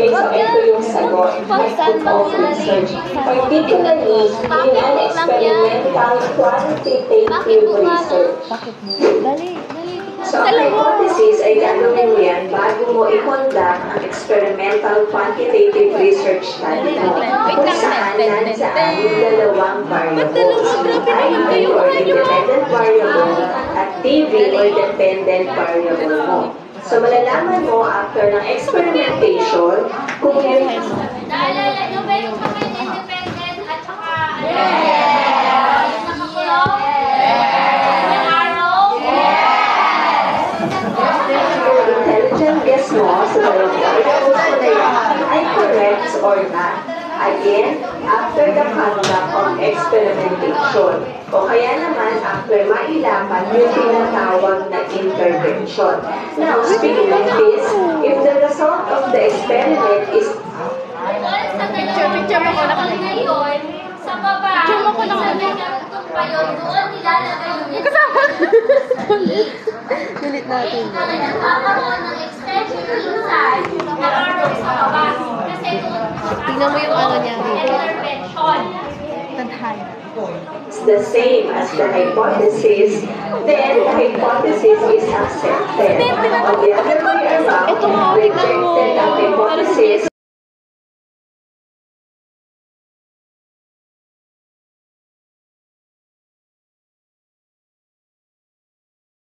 Ito yung sagot. Method of research. Particularly in an experimental quantitative research. So, ang hypothesis ay gagawin mo yan bago mo i-conduct ang experimental quantitative research study mo. Kung saan nansaan yung dalawang variables. I or independent variable at TV or dependent variable mo. So, malalaman mo after ng experimentation kung yung... Naalala nyo ba yung independent at saka yung nakakulong? Yung arrow? Intelligent guess mo sa dalawang variables mo na yan ay correct or not. Again, after the conduct of experimentation. O kaya naman, after mailapan yung tinatawag na intervention. Now, speaking of this, if the result of the experiment is... Picture mo ko na ngayon, sa baba, sa nagkakutong pa yun, doon nilalagay yun. Kasama! Ulit natin. Nagkakaroon ng extension inside na arrow sa baba. Kasi doon tingnan mo yung ano niya. intervention. Tadhana. It's the same as the hypothesis, then the hypothesis is accepted. On the other way around,